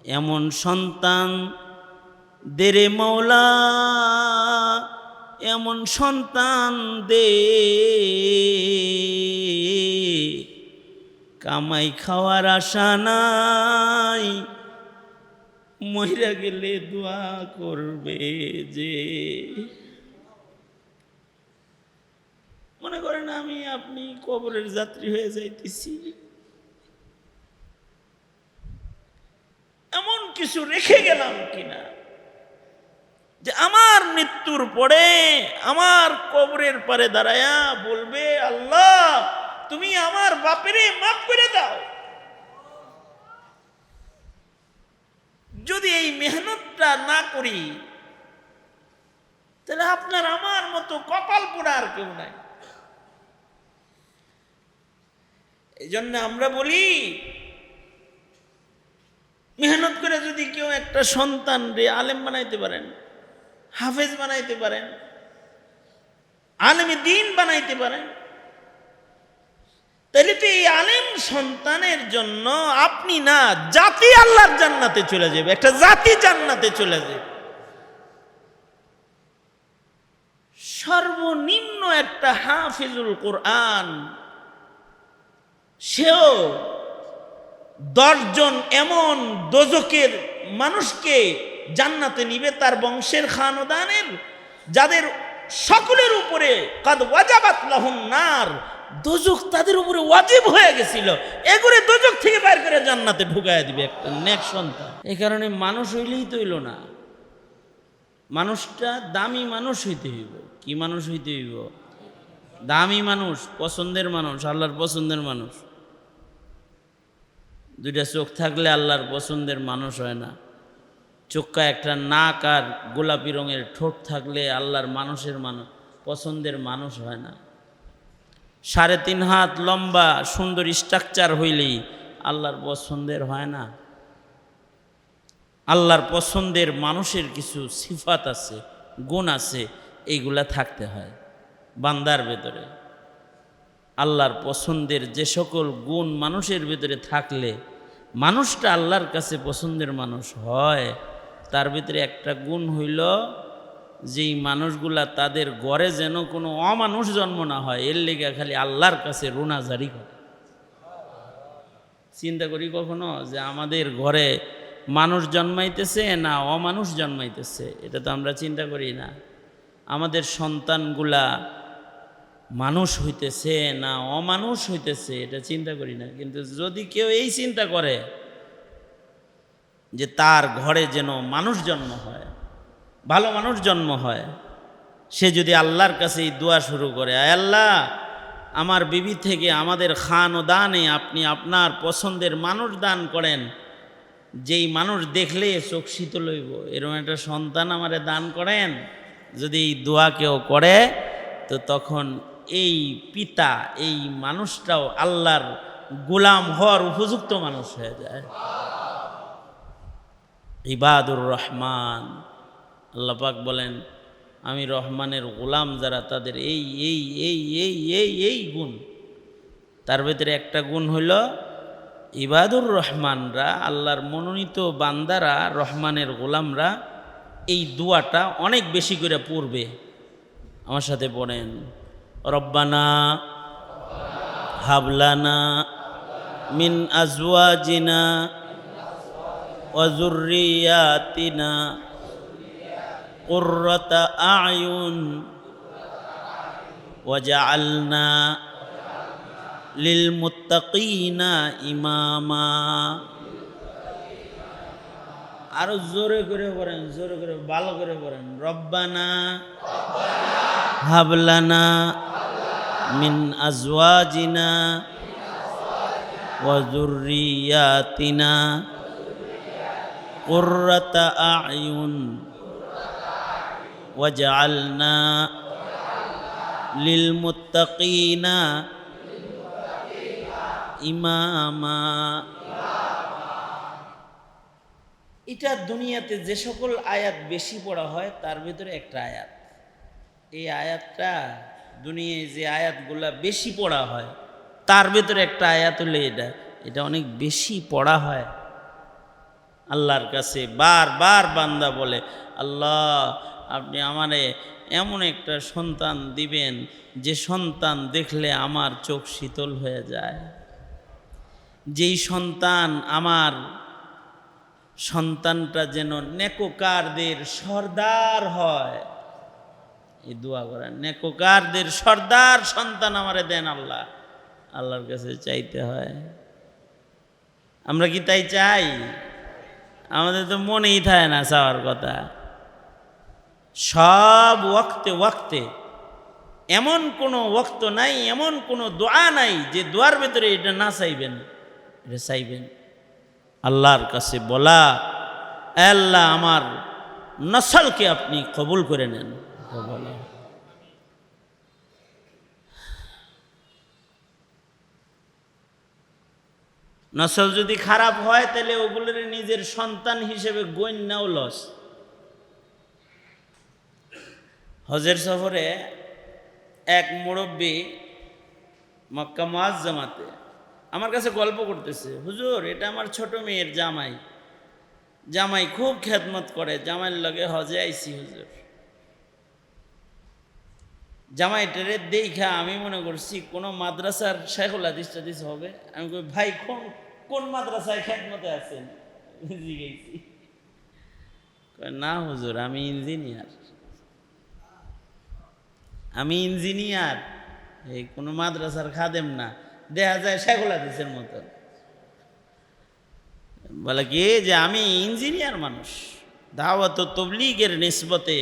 এমন সন্তান দেরে মৌলা, এমন সন্তান দে, কামাই খাওয়ার আশা নাই, মইরা গেলে দোয়া করবে যে। মনে করেন আমি আপনি কবরের যাত্রী হয়ে যাইতেছি, এমন কিছু রেখে গেলাম কিনা যে আমার মৃত্যুর পরে আমার কবরের পারে দাঁড়ায়া বলবে, আল্লাহ তুমি আমার বাপেরে মাফ করে দাও। যদি এই মেহনতটা না করি তাহলে আপনার আমার মতো কপাল পোড়া আর কেউ নাই। এই জন্য আমরা বলি, মেহনত করে যদি কেউ একটা সন্তান রে আলেম বানাইতে পারেন, হাফেজ বানাইতে পারেন, আলেমে দ্বীন বানাইতে পারেন, তাহলে তো এই আলেম সন্তানের জন্য আপনি না, জাতি আল্লাহর জান্নাতে চলে যাবে, একটা জাতি জান্নাতে চলে যাবে। সর্বনিম্ন একটা হাফিজুল কোরআন, সেও 10 জন এমন দোজকের মানুষকে জান্নাতে নিবে, তার বংশের খানদানের, যাদের সকলের উপরে কাদ ওয়াজাবাত লাহুম নার, দোজক তাদের উপরে ওয়াজিব হয়ে গেছিল, এগুলো দোজক থেকে বাইর করে জান্নাতে ঢুকায় দিবে একটা নেক সন্তান। এই কারণে মানুষ হইলেই তো হইল না, মানুষটা দামি মানুষ হইতে হইব। কি মানুষ হইতে হইব? দামি মানুষ, পছন্দের মানুষ, আল্লাহর পছন্দের মানুষ। 2টা চোখ থাকলে আল্লাহর পছন্দের মানুষ হয় না। চোখা একটা নাক আর গোলাপি রঙের ঠোঁট থাকলে আল্লাহর মানুষের পছন্দের মানুষ হয় না। 3.5 হাত লম্বা সুন্দর স্ট্রাকচার হইলেই আল্লাহর পছন্দের হয় না। আল্লাহর পছন্দের মানুষের কিছু সিফাত আছে, গুণ আছে, এইগুলা থাকতে হয় বান্দার ভেতরে। আল্লাহর পছন্দের যে সকল গুণ মানুষের ভিতরে থাকলে মানুষটা আল্লাহর কাছে পছন্দের মানুষ হয়, তার ভিতরে একটা গুণ হইল, যেই মানুষগুলা তাদের ঘরে যেন কোনো অমানুষ জন্ম না হয়, এর লেগে খালি আল্লাহর কাছে রোনাজারি করে। চিন্তা করি কখনো যে আমাদের ঘরে মানুষ জন্মাইতেছে না অমানুষ জন্মাইতেছে? এটা তো আমরা চিন্তা করি না। আমাদের সন্তানগুলা মানুষ হইতেছে না অমানুষ হইতেছে, এটা চিন্তা করি না। কিন্তু যদি কেউ এই চিন্তা করে যে তার ঘরে যেন মানুষ জন্ম হয়, ভালো মানুষ জন্ম হয়, সে যদি আল্লাহর কাছে এই দোয়া শুরু করে, আয় আল্লাহ আমার বিবি থেকে আমাদের খান ও দানে আপনি আপনার পছন্দের মানুষ দান করেন, যেই মানুষ দেখলে চোখ শীতল হইব, এরকম একটা সন্তান আমারে দান করেন, যদি এই দোয়া কেউ করে, তো তখন এই পিতা, এই মানুষটাও আল্লাহর গোলাম হওয়ার উপযুক্ত মানুষ হয়ে যায়। ইবাদুর রহমান, আল্লাহ পাক বলেন আমি রহমানের গোলাম যারা, তাদের এই এই এই এই এই এই গুণ। তার ভিতরে একটা গুণ হইল ইবাদুর রহমানরা, আল্লাহর মনোনীত বান্দারা, রহমানের গোলামরা এই দোয়াটা অনেক বেশি করে পড়বে। আমার সাথে পড়েন, রব্বানা হাবলানা মিন আজওয়াজিনা ওয়া যুররিয়াতিনা কুররাতা আয়ুন ওয়াজআলনা লিল মুত্তাকিনা ইমামা। আরো জোরে করে পড়েন, জোরে করে ভালো করে পড়েন, রব্বানা হাবলানা মিন আজওয়াজিনা ওয়া যুররিয়াতিনা কুররাতা আয়ুন ওয়াজআলনা লিল মুত্তাকিনা ইমামা। এটা দুনিয়াতে যে সকল আয়াত বেশি পড়া হয় তার ভিতরে একটা আয়াত। এই আয়াতটা দুনিয়ায় যে আয়াতগুলা বেশি পড়া হয় তার ভিতরে একটা আয়াত হলে এটা অনেক বেশি পড়া হয়। আল্লাহর কাছে বারবার বান্দা বলে, আল্লাহ আপনি আমারে এমন একটা সন্তান দিবেন যে সন্তান দেখলে আমার চোখ শীতল হয়ে যায়, যেই সন্তান আমার সন্তানটা যেন নেককারদের সর্দার হয়। এই দোয়া করেন, নেককারদের সর্দার সন্তান আমারে দেন আল্লাহ। আল্লাহর কাছে চাইতে হয়। আমরা কি তাই চাই? আমাদের তো মনেই থাকে না চাওয়ার কথা। সব ওয়াক্তে ওয়াক্তে এমন কোনো ওয়াক্ত নাই, এমন কোনো দোয়া নাই যে দোয়ার ভেতরে এটা না চাইবেন। এটা চাইবেন আল্লাহর কাছে বলা, আল্লাহ আমার নসলকে আপনি কবুল করে নেন। বলা নসল যদি খারাপ হয় তাহলে ওগুলোর নিজের সন্তান হিসেবে গণ্যাও লস। হজের সফরে এক মুরব্বী মক্কা মুআজ্জামাতে আমার কাছে গল্প করতেছে, হুজুর এটা আমার ছোট মেয়ের জামাই, জামাই খুব খেদমত করে, জামাইয়ের লগে হজে আইছি হুজুর। জামাইটারে দেখা আমি মনে করছি কোনো মাদ্রাসার শাইখুল হাদিস টাদিস হবে। আমি কই ভাই কোন মাদ্রাসায় খেদমতে আছেন জিজ্ঞেসি। না হুজুর আমি ইঞ্জিনিয়ার, আমি ইঞ্জিনিয়ার, এই কোনো মাদ্রাসার খাদেম না, দেখা যায় শাইখুল হাদিসের মতো। বলে কি যে আমি ইঞ্জিনিয়ার মানুষ, দাওয়াত ও তাবলীগের নিসবতে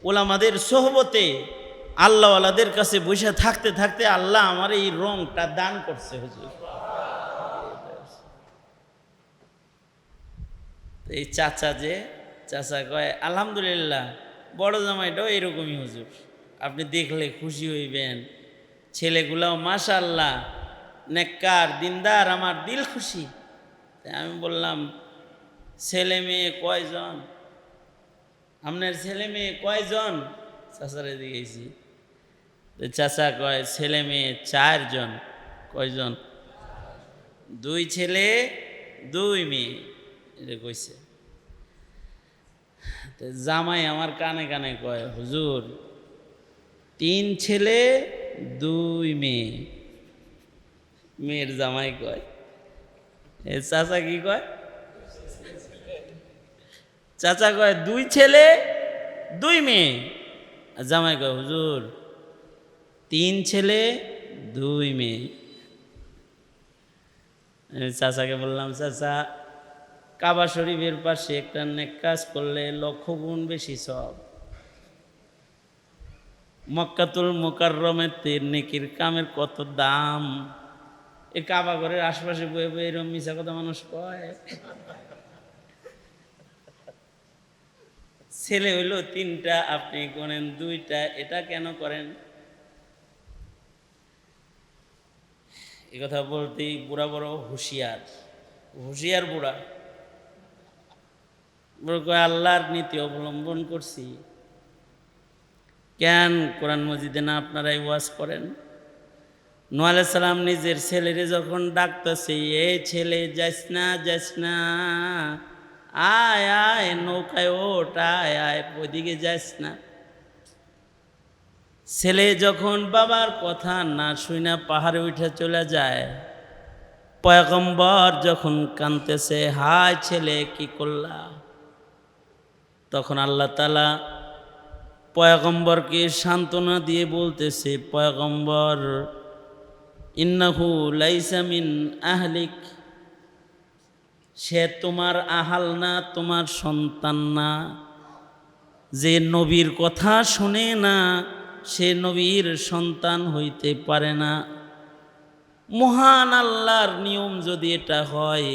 ওলামাদের সোহবতে আল্লাহওয়ালাদের কাছে বসে থাকতে থাকতে আল্লাহ আমার এই রংটা দান করছে হুজুর। এই চাচা কয় আলহামদুলিল্লাহ, বড় জামাইটাও এরকমই হুজুর, আপনি দেখলে খুশি হইবেন, ছেলেগুলাও মাশাআল্লাহ নেককার দিনদার, আমার দিল খুশি। আমি বললাম ছেলে মেয়ে কয়জন? আপনার ছেলে মেয়ে কয়জন? চাচারে দিয়েছি। চাচা কয় ছেলে মেয়ে 4 জন। কয়জন? 2 ছেলে 2 মেয়ে, এটা কইছে। জামাই আমার কানে কানে কয় হুজুর 3 ছেলে 2 মেয়ে। মেয়ের জামাই কয়, এ চাচা কি কয়? চাচা কয় 2 ছেলে 2 মেয়ে। আর জামাই কয় হুজুর 3 ছেলে 2 মেয়ে। চাচাকে বললাম, চাচা কাবা শরীফের পাশে একটা নেক কাজ করলে 1,00,000 গুণ বেশি সওয়াব। মক্কাতুল মুকাররমের নেকির কামের কত দাম। এই কাবা ঘরের আশপাশে বয়ে বয়ে এরকম মিছা কথা মানুষ কয়। ছেলে হইল 3টা, আপনি করেন 2টা, এটা কেন করেন? এই কথা বলতেই বুড়া বড় হুঁশিয়ার বুড়া বড় কয় আল্লাহর নীতি অবলম্বন করছি। কেন কোরআন মজিদে না আপনারাই ওয়াজ করেন? নূহ আলাইহিস সালাম নিজের ছেলেরে যখন ডাকতেছে, এই ছেলে যাস না, আয় আয় নৌকায় ওঠ, আয় আয় ওইদিকে যাস না। ছেলে যখন বাবার কথা না শুইনা পাহাড়ে উঠে চলে যায়, পয়গম্বর যখন কাঁদতেছে, হায় ছেলে কি করলা? তখন আল্লাহ তাআলা পয়গম্বরকে সান্ত্বনা দিয়ে বলতেছে, পয়গম্বর ইন্নাহু লাইসা মিন আহলিক, সে তোমার আহাল না, তোমার সন্তান না। যে নবীর কথা শুনে না সে নবীর সন্তান হইতে পারে না। মহান আল্লাহর নিয়ম যদি এটা হয়,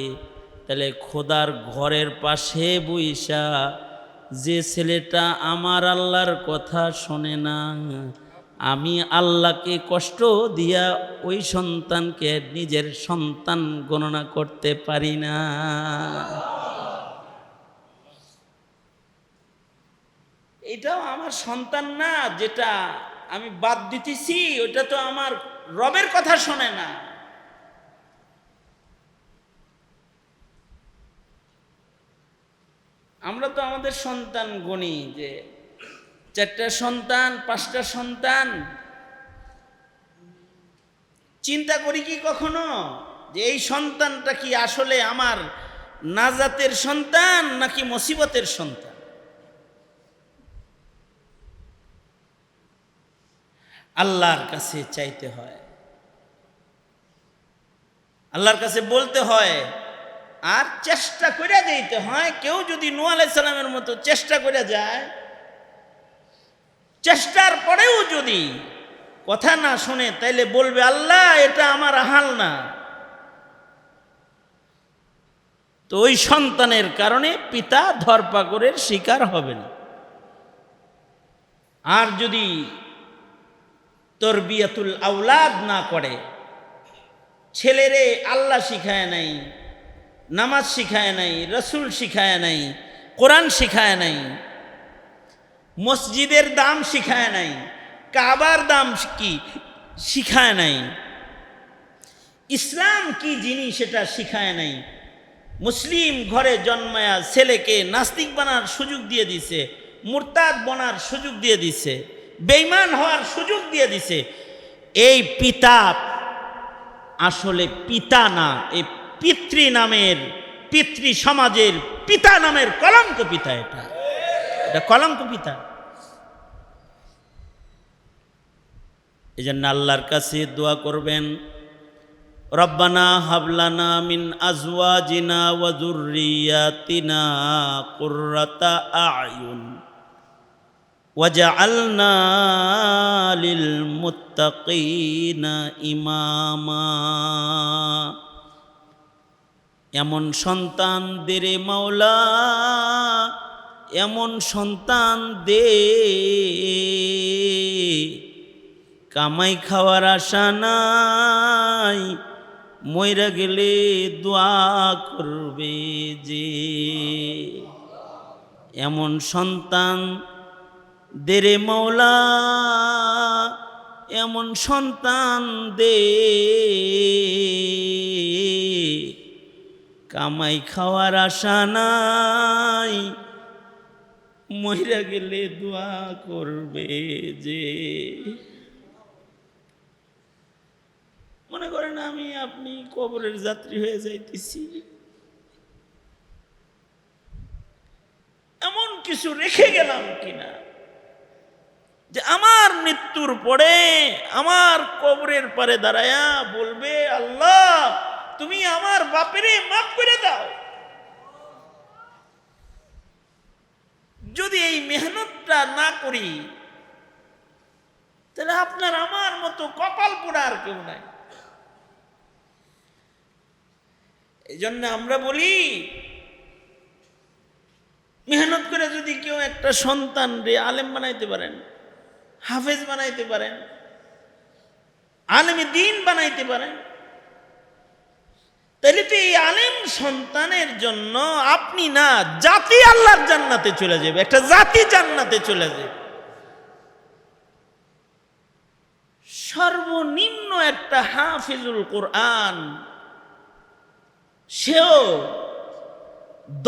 তাহলে খোদার ঘরের পাশে বইসা যে ছেলেটা আমার আল্লাহর কথা শোনে না, আমি আল্লাহকে কষ্ট দিয়া ওই সন্তানকে নিজের সন্তান গণনা করতে পারি না। এটাও আমার সন্তান না, যেটা আমি বাদ দিতেছি ওটা তো আমার রবের কথা শোনে না। আমরা তো আমাদের সন্তান গণি যে 4টা সন্তান 5টা সন্তান, চিন্তা করি কি কখনো যে এই সন্তানটা কি আসলে আমার নাজাতের সন্তান নাকি মুসিবতের সন্তান? আল্লাহর কাছে চাইতে হয়, আল্লাহর কাছে বলতে হয়, আর চেষ্টা করে যেতে হয়। কেউ যদি নূহ আলাইহিস সালামের মতো চেষ্টা করে যায়, চেষ্টার পরেও যদি কথা না শুনে, তাইলে বলবে আল্লাহ এটা আমার হাল না। তো ওই সন্তানের কারণে পিতা ধরপাকড়ের শিকার হবে না। আর যদি তরবিয়াতুল আওলাদ না করে, ছেলেরে আল্লাহ শিখায় নাই, নামাজ শিখায় নাই, রসুল শিখায় নাই, কোরআন শিখায় নাই, মসজিদের দাম শিখায় নাই, কাবার দাম কি শিখায় নাই, ইসলাম কি জিনিস সেটা শিখায় নাই, মুসলিম ঘরে জন্মায়া ছেলেকে নাস্তিক বানার সুযোগ দিয়ে দিছে, মুরতাদ বনার সুযোগ দিয়ে দিছে, বেঈমান হওয়ার সুযোগ দিয়ে দিছে, এই পিতা আসলে পিতা না, এই পিতৃ নামের, পিতৃ সমাজের পিতা নামের কলঙ্ক পিতা। এটা কলঙ্ক পিতা। এই জন্য আল্লাহর কাছে দোয়া করবেন, রব্বানা হাবলানা মিন আজওয়াজিনা ওয়া যুররিয়াতিনা কুররাতা আয়ুন ওয়াজআলনা লিল মুত্তাকিনা ইমামা। এমন সন্তান দে রে মাওলা, এমন সন্তান দে, কামাই খাওয়ার আশা নাই, মইরা গেলে দোয়া করবে যে। এমন সন্তান দে রে মাওলা, এমন সন্তান দে, কামাই খাওয়ার আশা নাই, মইরা গেলে দোয়া করবে যে। মনে করেন আমি আপনি কবরের যাত্রী হয়ে যাইতেছি, এমন কিছু রেখে গেলাম কিনা যে আমার মৃত্যুর পরে আমার কবরের পারে দাঁড়ায়া বলবে আল্লাহ তুমি আমার বাপেরে মাফ করে দাও। যদি এই মেহনতটা না করি, তাহলে আপনার আমার মতো কপাল পোড়া আর কেউ নাই। এই জন্য আমরা বলি, মেহনত করে যদি কেউ একটা সন্তান রে আলেম বানাইতে পারেন, হাফেজ বানাইতে পারেন, আলেম দ্বীন বানাইতে পারেন, তাহলে তো এই আলেম সন্তানের জন্য আপনি না, জাতি আল্লাহর জান্নাতে চলে যাবে, একটা জাতি জান্নাতে চলে যাবে। সর্বনিম্ন একটা হাফিজুল কোরআন, সেও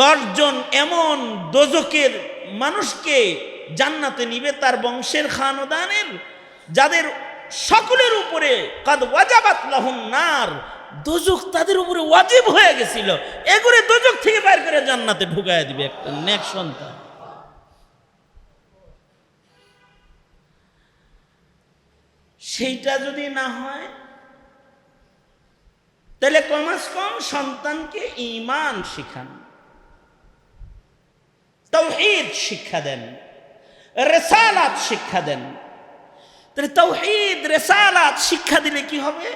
10 জন এমন দোজখের মানুষকে জান্নাতে নিবে, তার বংশের খানদানের, যাদের সকলের উপরে কাদ ওয়াজাবাত লাহুম নার, দোজখ তাদের উপরে ওয়াজিব হয়ে গেছিল, এগুলো দোজখ থেকে বাইর করে জান্নাতে ঢুকায় দিবে একটা নেক সন্তান। সেইটা যদি না হয়, তাহলে কমাস কম সন্তানকে ঈমান শিখান, তাওহীদ শিক্ষা দেন, রিসালাত শিক্ষা দেন। তাহলে তাওহীদ রিসালাত শিক্ষা দিলে কি হবে?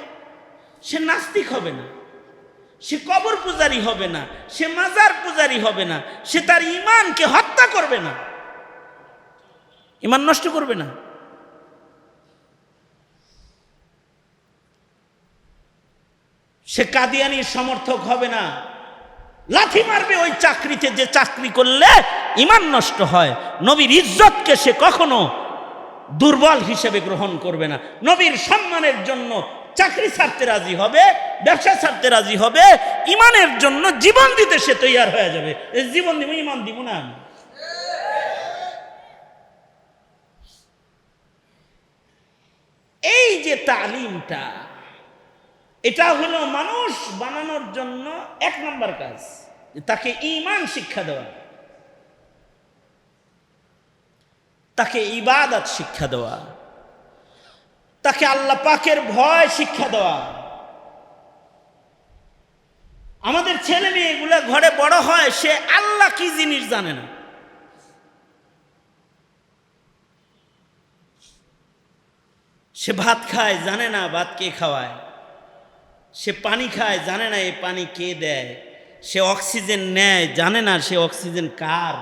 সে নাস্তিক হবে না, সে কবর পূজারী হবে না, সে মাজার পূজারী হবে না, সে তার ঈমানকে হত্যা করবে না, ঈমান নষ্ট করবে না। সে কাদিয়ানির সমর্থক হবে না, লাথি মারবে ওই চাকরিতে যে চাকরি করলে ঈমান নষ্ট হয়। নবীর ইজ্জতকে সে কখনো দুর্বল হিসেবে গ্রহণ করবে না, নবীর সম্মানের জন্য চাকরি ছাড়তে রাজি হবে, ব্যবসা ছাড়তে রাজি হবে, ইমানের জন্য জীবন দিতে সে তৈয়ার হয়ে যাবে। জীবন দিব, ইমান দিব না আমি। এই যে তালিমটা, এটা হলো মানুষ বানানোর জন্য 1 নম্বর কাজ, তাকে ঈমান শিক্ষা দেওয়া, তাকে ইবাদত শিক্ষা দেওয়া, তাকে আল্লাহ পাকের ভয় শিক্ষা দেওয়া। আমাদের ছেলে মেয়েগুলা ঘরে বড় হয়, সে আল্লাহ কি জিনিস জানে না। সে ভাত খায়, জানে না ভাত কে খাওয়ায়। সে পানি খায়, জানে না এই পানি কে দেয়। সে অক্সিজেন নেয়, জানে না সে অক্সিজেন কার।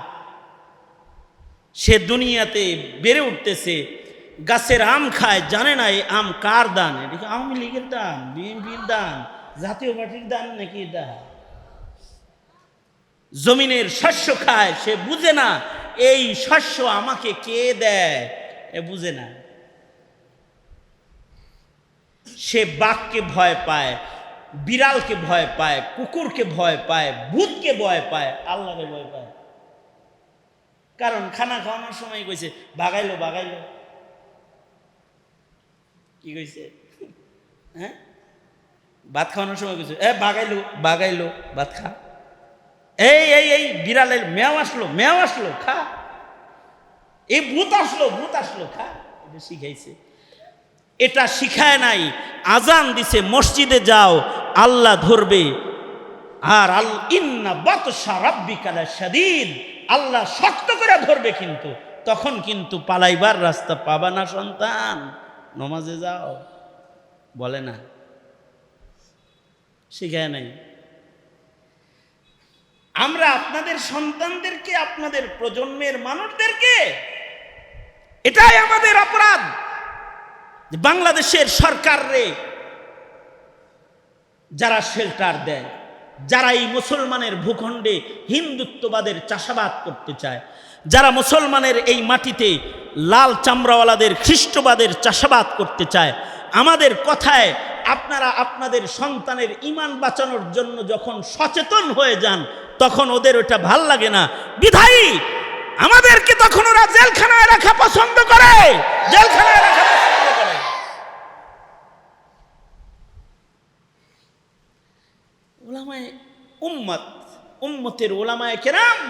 সে দুনিয়াতে বেড়ে উঠতেছে, গাছের আম খায়, জানে না এই আম কার দান। এটা আওয়ামী লীগের দান, বিএনপির দান, জাতীয় পার্টির দান নাকি এটা। জমিনের শস্য খায়, সে বুঝে না এই শস্য আমাকে কে দেয়, এ বুঝে না। সে বাঘকে ভয় পায়, বিড়ালকে ভয় পায়, কুকুরকে ভয় পায়, ভূতকে ভয় পায়, আল্লাহকে ভয় পায়। কারণ খানা খাওয়ানোর সময় কইছে বাগাইলো বাগাইলো, কি কইছে? হ্যাঁ, ভাত খাওয়ানোর সময় কইছে বাগাইলো বাগাইলো, ভাত খা। এই এই এই বিড়ালের মেয়াও আসলো, মেয়াও আসলো, খা। এই ভূত আসলো, ভূত আসলো, খা। এটা শিখাইছে। এটা শিখায় নাই, আজান দিছে মসজিদে যাও আল্লাহ ধরবে। আর ইন্না বাতশা রাব্বিকা লাশাদীদ, আল্লাহ শক্ত করে ধরবে, কিন্তু তখন কিন্তু পালাইবার রাস্তা পাবা না সন্তান, নমাজে যাও। বলে না, শিখায় নাই। আমরা আপনাদের সন্তানদেরকে, আপনাদের প্রজন্মের মানুষদেরকে, এটাই আমাদের অপরাধ। বাংলাদেশের সরকারে যারা শেল্টার দেয়, যারা এই মুসলমানের ভূখণ্ডে হিন্দুত্ববাদের চাষাবাদ করতে চায়, যারা মুসলমানের এই মাটিতে লাল চামড়াওয়ালাদের খ্রিস্টবাদের চাষাবাদ করতে চায়, আমাদের কথায় আপনারা আপনাদের সন্তানের ঈমান বাঁচানোর জন্য যখন সচেতন হয়ে যান, তখন ওদের ওটা ভাল লাগে না। বিধায়ী আমাদেরকে তখন ওরা জেলখানায় রাখা পছন্দ করে, জেলখানায় রাখা পছন্দ করে। ওলামায়ে উম্মত, উম্মতের ওলামায়ে কেরাম,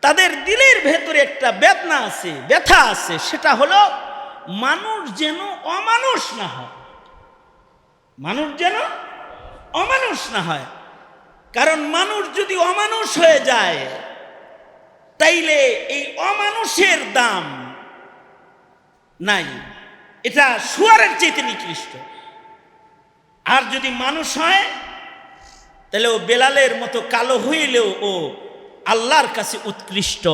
তাদের দিলের ভেতরে একটা বেদনা আছে, ব্যথা আছে। সেটা হলো মানুষ যেন অমানুষ না হয়, মানুষ যেন অমানুষ না হয়। কারণ মানুষ যদি অমানুষ হয়ে যায়, তাইলে এই অমানুষের দাম নাই, এটা শুয়ারের চাইতে নিকৃষ্ট। আর যদি মানুষ হয়, তাহলে ও বেলালের মতো কালো হইলেও ও আল্লাহর কাছে উৎকৃষ্ট।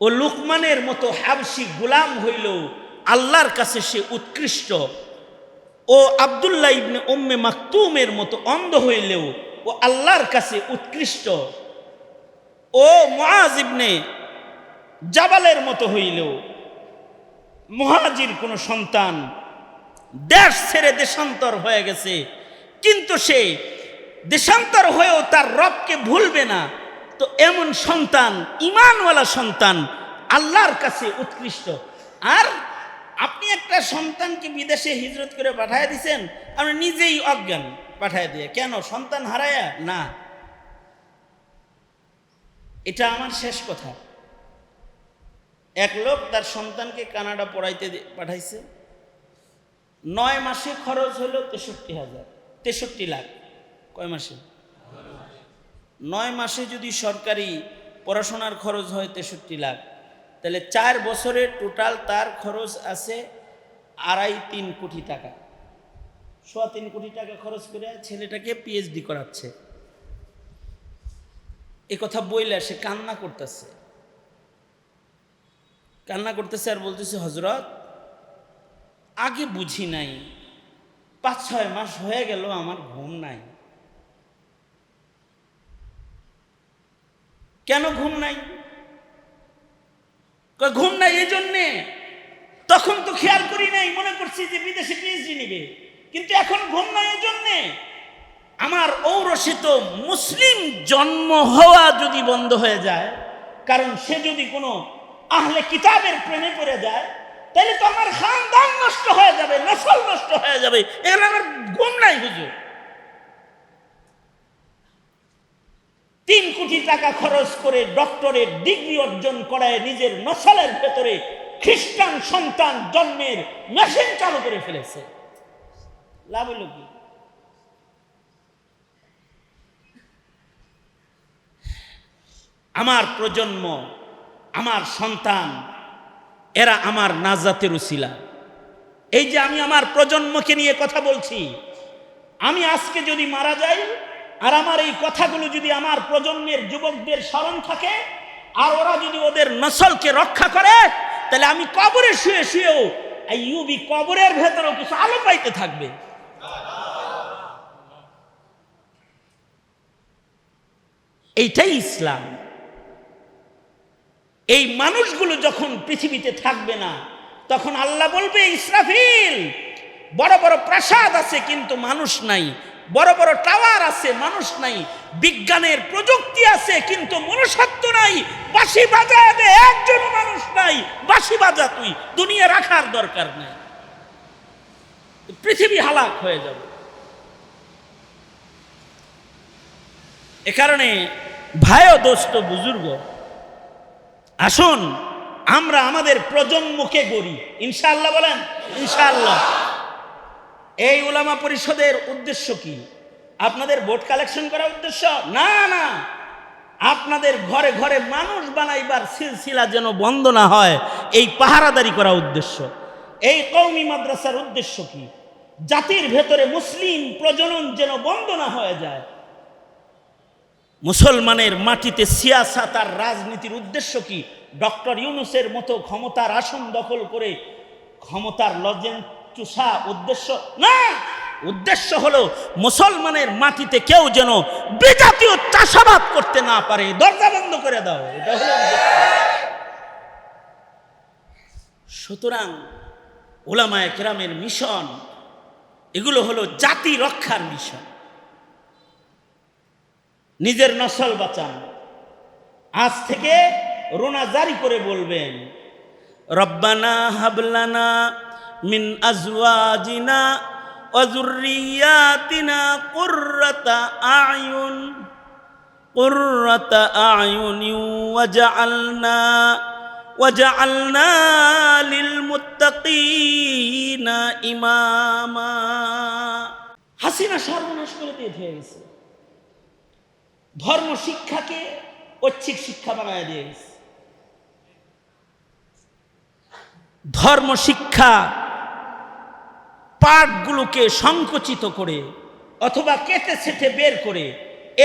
ও লুকমানের মতো হাবশি গোলাম হইলেও আল্লাহর কাছে সে উৎকৃষ্ট। ও আব্দুল্লাহ ইবনে উম্মে মাকতুমের মতো অন্ধ হইলেও ও আল্লাহর কাছে উৎকৃষ্ট। ও মুআজ ইবনে জাবালের মতো হইলেও, মুহাজির কোন সন্তান, দেশ ছেড়ে দেশান্তর হয়ে গেছে, কিন্তু সে দেশান্তর হয়েও তার রবকে ভুলবে না। তো এমন সন্তান, ঈমানওয়ালা সন্তান আল্লাহর কাছে উৎকৃষ্ট। আর আপনি একটা সন্তানকে বিদেশে হিজরত করে পাঠায় দিয়েছেন, আপনি নিজেই অজ্ঞান পাঠায় দিয়ে, কেন সন্তান হারায়া না। এটা আমার শেষ কথা। এক লোক তার সন্তানকে কানাডা পড়াইতে পাঠাইছে, 9 মাসে খরচ হলো 63,000, 63 লাখ। কয় মাসে? 9 মাসে যদি সরকারি পড়াশোনার খরচ হয় 63 লাখ, তাহলে 4 বছরে টোটাল তার খরচ আছে 2.5-3 কোটি টাকা। 3.25 কোটি টাকা খরচ করে ছেলেটাকে পিএইচডি করাচ্ছে। এ কথা বইলে সে কান্না করতেছে, কান্না করতেছে আর বলতেছে, হজরত আগে বুঝি নাই, 5-6 মাস হয়ে গেল আমার ঘুম নাই। কেন ঘুম নাই? ঘুম নাই এই জন্যে তখন তো খেয়াল করি নাই, মনে করছি যে বিদেশে পিএইচডি নিবে, কিন্তু এখন ঘুম নাই। এই জন্যে আমার ঔরসিত মুসলিম জন্ম হওয়া যদি বন্ধ হয়ে যায়, কারণ সে যদি কোনো আহলে কিতাবের প্রেমে পড়ে যায়, তাহলে তো আমার খানদান নষ্ট হয়ে যাবে, নসল নষ্ট হয়ে যাবে। এখানে আমার ঘুম নাই হুজুর। 3 কোটি টাকা খরচ করে ডক্টরেট ডিগ্রি অর্জন করায় নিজের নসলের ভেতরে খ্রিস্টান সন্তান জন্মের মেশিন চালু করে ফেলেছে। লাভ হলো কি? আমার প্রজন্ম, আমার সন্তান, এরা আমার নাজাতের উসিলা। এই যে আমি আমার প্রজন্মকে নিয়ে কথা বলছি, আমি আজকে যদি মারা যাই আর আমার এই কথাগুলো যদি আমার প্রজন্মের যুবকদের স্মরণ থাকে, আর ওরা যদি ওদের নসলকে রক্ষা করে, তাহলে আমি কবরে শুয়ে শুয়েও আইয়ুবী কবরের ভেতরেও কিছু আলো পাইতে থাকবে। এইটাই ইসলাম। এই মানুষগুলো যখন পৃথিবীতে থাকবে না, তখন আল্লাহ বলবে, ইসরাফিল, বড় বড় প্রাসাদ আছে কিন্তু মানুষ নাই, বড় বড় টাওয়ার আছে মানুষ নাই, বিজ্ঞানের প্রযুক্তি আছে কিন্তু মনুষ্যত্ব নাই, বাঁশি বাজায় দে, একজন মানুষ নাই, বাঁশি বাজা তুই, দুনিয়া রাখার দরকার নাই, পৃথিবী হালাক হয়ে যাবে। এ কারণে ভাই ও দোস্ত বুজুর্গ, আসুন আমরা আমাদের প্রজন্মকে গড়ি, ইনশাআল্লাহ বলেন ইনশাআল্লাহ। এই উলামা পরিষদের উদ্দেশ্য কি? আপনাদের ভোট কালেকশন করার উদ্দেশ্য না, না, আপনাদের ঘরে ঘরে মানুষ বানাইবার সিলসিলা যেন বন্ধ না হয়, এই পাহারাদারি করা উদ্দেশ্য। এই কওমি মাদ্রাসার উদ্দেশ্য কি? জাতির ভেতরে মুসলিম প্রজনন যেন বন্ধ না হয়ে যায়। মুসলমানের মাটিতে সিয়াসাত আর রাজনীতির উদ্দেশ্য কি? ডক্টর ইউনূসের মতো ক্ষমতার আসন দখল করে ক্ষমতার লজেন চুষা উদ্দেশ্য না। উদ্দেশ্য হলো মুসলমানের মাটিতে কেউ যেন বিজাতীয় চাষাবাদ করতে না পারে, দরজা বন্ধ করে দাও, এটা হলো সুতরাং উলামায়ে কেরামের মিশন, এগুলো হলো জাতি রক্ষার মিশন। নিজের নসল বাঁচান। আজ থেকে রোনা জারি করে বলবেন, রব্বানা হাবলানা মিন আজওয়াজিনা ওয়া যুররিয়াতিনা কুররাতা আয়ুন ওয়াজআলনা লিল মুত্তাকিনা ইমামা। হাসিনা সর্বনাশ করে দিয়ে গেছে, ধর্ম শিক্ষাকে ঐচ্ছিক শিক্ষা বানায় দিয়ে গেছে। ধর্ম শিক্ষা পাঠগুলোকে সংকুচিত করে অথবা কেটে ছেটে বের করে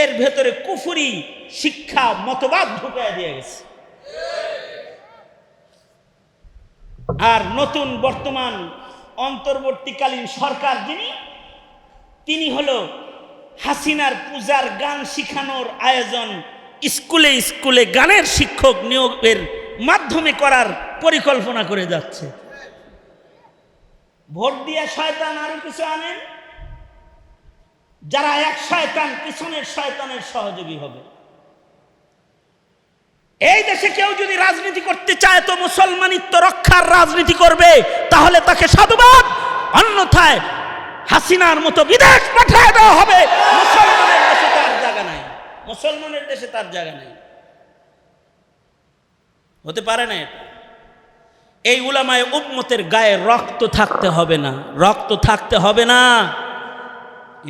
এর ভেতরে কুফরি শিক্ষা মতবাদ ঢুকায় দিয়ে গেছে। আর নতুন বর্তমান অন্তর্বর্তীকালীন সরকার তিনি হলো হাসিনার পূজার গান শিখানোর আয়োজন স্কুলে স্কুলে গানের শিক্ষক নিয়োগের মাধ্যমে করার পরিকল্পনা করে যাচ্ছে। ভোট দিয়ে শয়তান আরো কিছু আনেন, যারা এক শয়তান পিছনের শয়তানের সহযোগী হবে। এই দেশে কেউ যদি রাজনীতি করতে চায় তো মুসলমানিত্ব রক্ষার রাজনীতি করবে, তাহলে তাকে সাধুবাদ, অন্যথায় হাসিনার মতো বিদেশ পাঠিয়ে দেওয়া হবে। মুসলমানের দেশে তার জায়গা নাই, মুসলমানের দেশে তার জায়গা নাই, হতে পারে না এটা। এই উলামায়ে উম্মতের গায়ে রক্ত থাকতে হবে না, রক্ত থাকতে হবে না,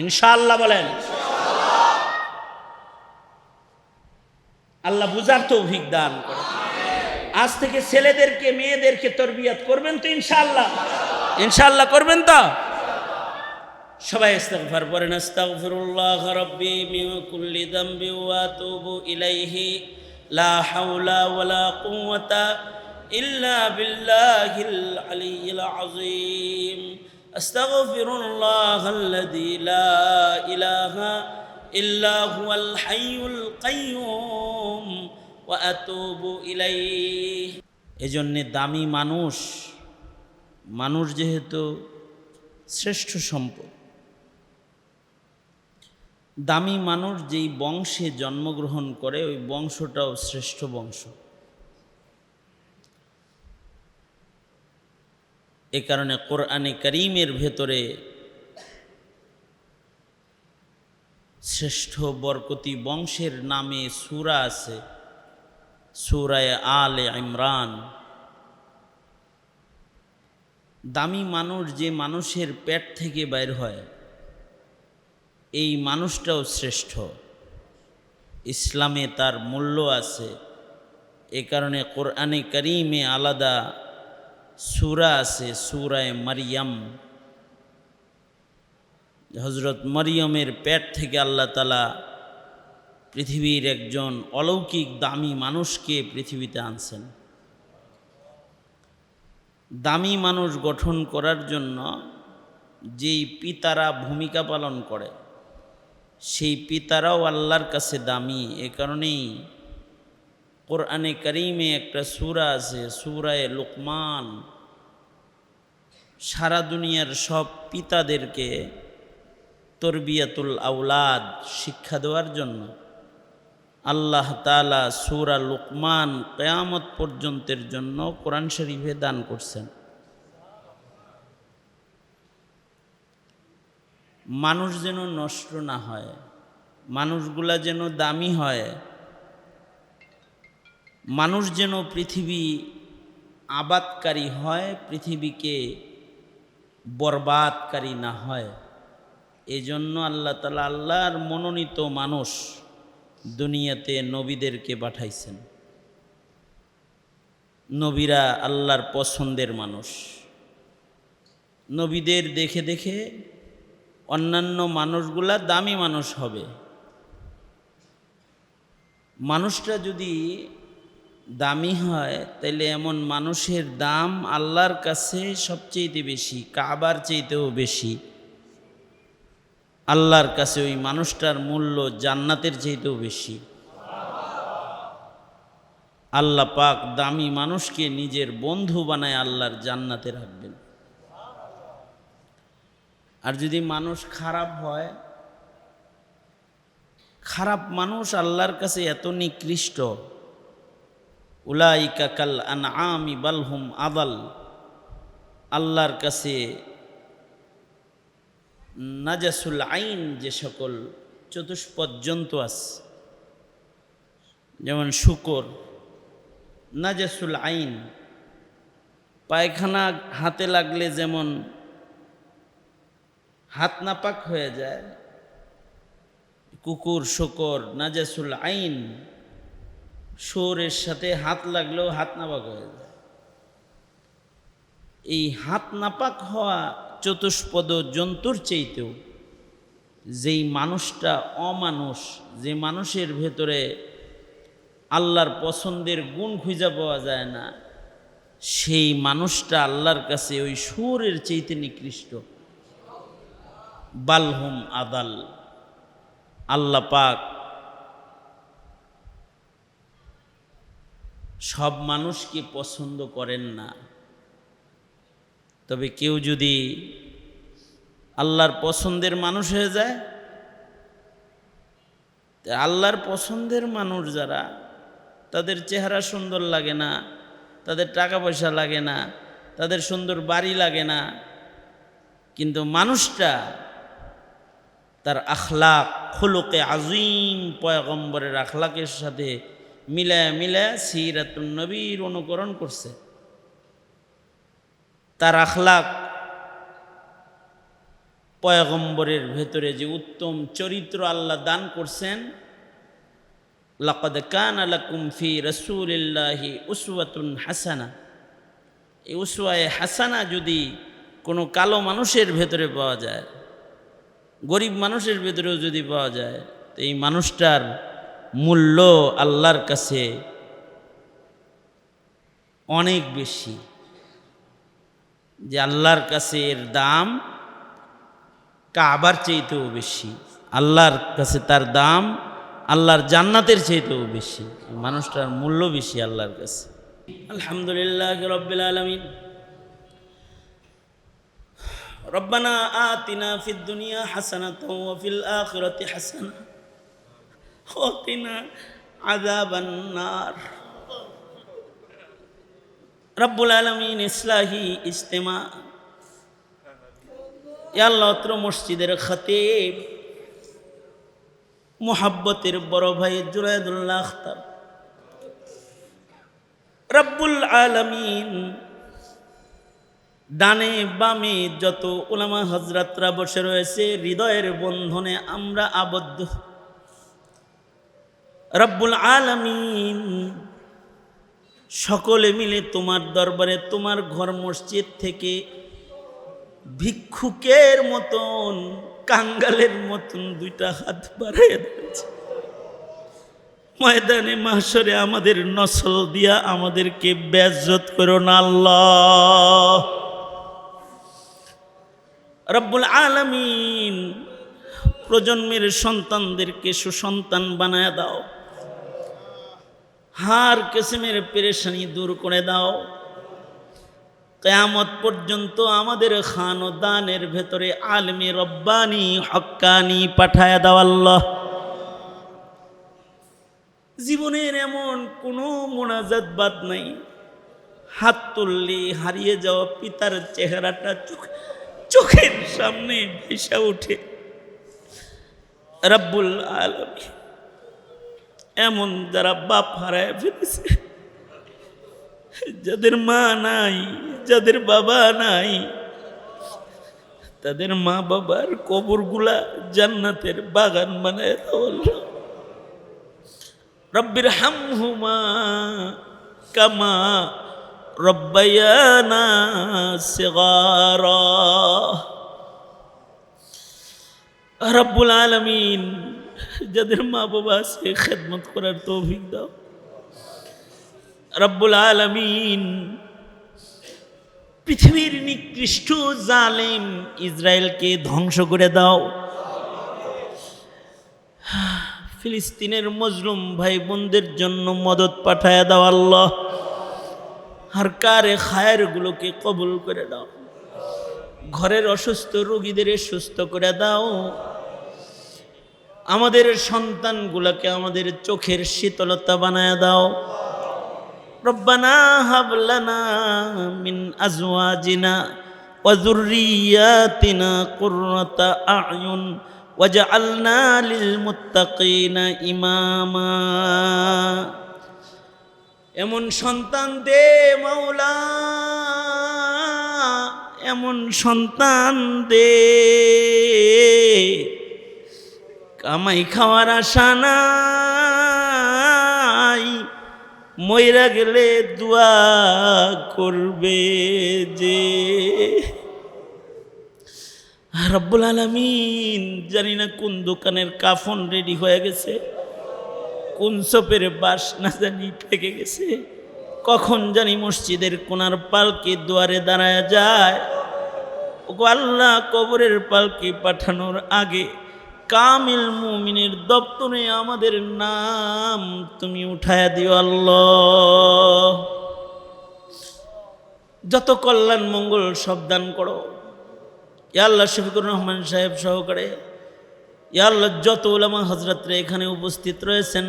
ইনশাআল্লাহ বলেন। আল্লাহ বুঝার তৌফিক দান করে। আজ থেকে ছেলেদেরকে মেয়েদেরকে তরবিয়ত করবেন তো ইনশাআল্লাহ, ইনশাআল্লাহ করবেন তো। সবাই ইস্তিগফার পড়েন, আস্তাগফিরুল্লাহ রাব্বি মিন কুল্লি যামবি ওয়া আতুবু ইলাইহি লা হাওলা ওয়ালা কুওয়াতা ইল্লা বিল্লাহিল আলিয়্যিল আযীম। আস্তাগফিরুল্লাহাল্লাযী লা ইলাহা ইল্লা হুয়াল হাইয়ুল কাইয়্যুম ওয়া আতুবু ইলাইহি। এজন্য দামি মানুষ মানুষ যেহেতু শ্রেষ্ঠ সম্পদ, দামি মানুষ যেই বংশে জন্মগ্রহণ করে ওই বংশটাও শ্রেষ্ঠ বংশ। এ কারণে কোরআনে কারীমের ভেতরে শ্রেষ্ঠ বরকতি বংশের নামে সূরা আছে, সূরা আলে ইমরান। দামি মানুষ যে মানুষের পেট থেকে বাইর হয় এই মানুষটাও শ্রেষ্ঠ, ইসলামে তার মূল্য আছে। এ কারণে কোরআনে কারীমে আলাদা সূরা আছে, সূরা মারইয়াম। হযরত মরিয়মের পেট থেকে আল্লাহ তাআলা পৃথিবীর একজন অলৌকিক দামি মানুষকে পৃথিবীতে আনছেন। দামি মানুষ গঠন করার জন্য যেই পিতারা ভূমিকা পালন করে সেই পিতারাও আল্লাহর কাছে দামি। এ কারণেই কোরআনে কারীমে একটা সূরা আছে, সূরা লুকমান। সারা দুনিয়ার সব পিতাদেরকে তরবিয়াতুল আওলাদ শিক্ষা দেওয়ার জন্য আল্লাহ তাআলা সূরা লুকমান কিয়ামত পর্যন্তের জন্য কোরআন শরীফে দান করছেন। মানুষ যেন নষ্ট না হয়, মানুষগুলা যেন দামি হয়, মানুষ যেন পৃথিবী আবাদকারী হয়, পৃথিবীকে বরবাদকারী না হয়। এজন্য আল্লাহ তাআলা আল্লাহর মনোনীত মানুষ দুনিয়াতে নবীদেরকে পাঠাইছেন। নবীরা আল্লাহর পছন্দের মানুষ। নবীদের দেখে দেখে অন্যান্য মানুষগুলা দামি মানুষ হবে। মানুষটা যদি দামি হয় তাহলে এমন মানুষের দাম আল্লাহর কাছে সবচেয়ে বেশি, কাবার চাইতেও বেশি। আল্লাহর কাছে ওই মানুষটার মূল্য জান্নাতের চাইতেও বেশি। আল্লাহ পাক দামি মানুষকে নিজের বন্ধু বানায় আল্লাহর জান্নাতে রাখবেন। আর যদি মানুষ খারাপ হয়, খারাপ মানুষ আল্লাহর কাছে এত নিকৃষ্ট, উলাইকা কাল আনআমি বাল হুম আদাল। আল্লাহর কাছে নাজাসুল আইন যে সকল চতুষ্পদ জন্তু আছে, যেমন শূকর, নাজাসুল আইন, পায়খানা হাতে লাগলে যেমন হাত নাপাক হয়ে যায়, কুকুর শূকর নাজাসুল আইন, শুয়োরের সাথে হাত লাগলেও হাত নাপাক হয়ে যায়। এই হাত নাপাক হওয়া চতুষ্পদ জন্তুর চাইতেও যেই মানুষটা অমানুষ, যে মানুষের ভেতরে আল্লাহর পছন্দের গুণ খুঁজে পাওয়া যায় না, সেই মানুষটা আল্লাহর কাছে ওই শুয়োরের চাইতে নিকৃষ্ট। বালহুম আদাল। আল্লাহ পাক সব মানুষকে পছন্দ করেন না, তবে কেউ যদি আল্লাহর পছন্দের মানুষ হয়ে যায়, আল্লাহর পছন্দের মানুষ যারা, তাদের চেহারা সুন্দর লাগে না, তাদের টাকা পয়সা লাগে না, তাদের সুন্দর বাড়ি লাগে না, কিন্তু মানুষটা তার আখলাক, খুলুকে আজিম, পয়গম্বরের আখলাকের সাথে মিলায়া মিলায়া সিরাতুন নবীর অনুকরণ করছে। তার আখলাক, পয়গম্বরের ভেতরে যে উত্তম চরিত্র আল্লাহ দান করছেন, লাকাদ কানা লাকুম ফি রাসূলিল্লাহি উসওয়াতুন হাসানা। এই উসওয়ায়ে হাসানা যদি কোনো কালো মানুষের ভেতরে পাওয়া যায়, গরিব মানুষের ভেতরেও যদি পাওয়া যায়, তো এই মানুষটার মূল্য আল্লাহর কাছে অনেক বেশি। যে আল্লাহর কাছে এর দাম কাবার চাইতেও বেশি, আল্লাহর কাছে তার দাম আল্লাহর জান্নাতের চাইতেও বেশি। মানুষটার মূল্য বেশি আল্লাহর কাছে। আলহামদুলিল্লাহ রাব্বিল আলামিন, রব্বানা আতিনা ফিদ দুনিয়া হাসানাতাও ওয়া ফিল আখিরাতি হাসানাহ ওয়া কিনা আযাবান নার। রব্বুল আলামিন ইসলাহি ইজতিমা, ইয়া আল্লাহ অত্র মসজিদের খতিব মুহাব্বতের বড় ভাই জুনায়েদুল্লাহ আখতার, রব্বুল আলামিন ডানে বামে যত উলামা হযরতরা বসে রয়েছে হৃদয়ের বন্ধনে আমরা আবদ্ধ। রব্বুল আলামিন সকলে মিলে তোমার দরবারে তোমার ঘর মসজিদ থেকে ভিক্ষুকের মতন কাঙ্গালের মতন দুইটা হাত বাড়িয়ে দিয়েছে। ময়দানে মাহশরে আমাদের নসল দিয়া আমাদেরকে বেইজ্জত করো না আল্লাহ। রব্বুল আলামিন প্রজন্মের সন্তানদেরকে সুসন্তান বানায় দাও, হার কিসমের পেরেশানি দূর করে দাও। কিয়ামত পর্যন্ত আমাদের খানদানের ভেতরে আলেমে রব্বানি হক্কানি পাঠায় দাও আল্লাহ। জীবনের এমন কোনো মোনাজাত বাদ নাই হাত তুললে হারিয়ে যাওয়া পিতার চেহারাটা চোখের সামনে ভেসে ওঠে। রব্বুল আলামিন এমন যারা বাপ হারায় ফেলেছে, যাদের মা নাই, যাদের বাবা নাই, তাদের মা বাবার কবরগুলা জান্নাতের বাগান বানায় দাও আল্লাহ। রব্বির হামহুমা কামা রব্বায়ানা সিগারা। রব্বুল আলামিন যাদের মা বাবা আছে খেদমত করার তৌফিক দাও। রব্বুল আলামিন পৃথিবীর নিকৃষ্ট জালেম ইসরায়েলকে ধ্বংস করে দাও। ফিলিস্তিনের মজলুম ভাই বোনদের জন্য মদত পাঠায় দাও আল্লাহ। হরকারে খায়েরগুলোকে কবুল করে দাও। ঘরের অসুস্থ রোগীদের সুস্থ করে দাও। আমাদের সন্তানগুলোকে আমাদের চোখের শীতলতা বানায় দাও। রব্বানা হাব লানা মিন আজওয়াজিনা ওয়া যুররিয়াতিনা কুররাতা আ'য়ুন ওয়াজআলনা লিল মুত্তাকিনা ইমামা। এমন সন্তান দে মাওলা, এমন সন্তান দে কামাই খাওয়ার আশা নাই, মইরা গেলে দোয়া করবে যে। রব্বুল আলামিন জানি না কোন দোকানের কাফন রেডি হয়ে গেছে, কোন সপের বাসনা জানি পেকে গেছে, কখন জানি মসজিদের কোনার পালকি দুয়ারে দাঁড়ায় যায়। ওগো আল্লাহ, কবরের পালকি পাঠানোর আগে কামিল মুমিনের দপ্তরে আমাদের নাম তুমি উঠায়া দিও আল্লাহ। যত কল্যাণ মঙ্গল সব দান করো ইয়া আল্লাহ। শফিকুর রহমান সাহেব সহকারে ইয়া আল্লাহ যত উলামা হযরতরা এখানে উপস্থিত রয়েছেন,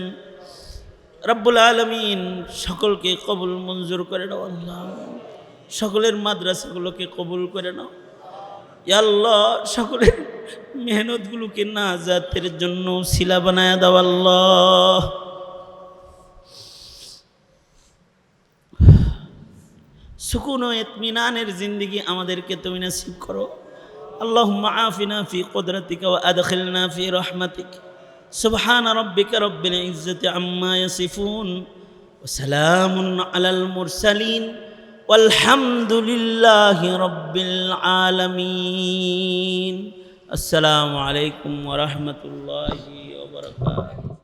রব্বুল আলামিন সকলকে কবুল মঞ্জুর করে নাও আল্লাহ। সকলের মাদ্রাসাগুলোকে কবুল করে নাও ইয়া আল্লাহ। সকলের মেহনতগুলোকে নাজাতের জন্য শিলা বানায় দাও আল্লাহ। সুকুন ও ইতমিনানের জিন্দেগি আমাদেরকে তুমি নসিব করো। আল্লাহুম্মা আফিনা ফি কুদরাতিকা ওয়া আদখিলনা ফি রাহমাতিক। সুবহানা রাব্বিকা রাব্বিল ইজ্জাতি আম্মা ইয়াসিফুন ওয়া সালামুন আলাল মুরসালিন walhamdulillahi rabbil alamin. Assalamu alaikum warahmatullahi wabarakatuh.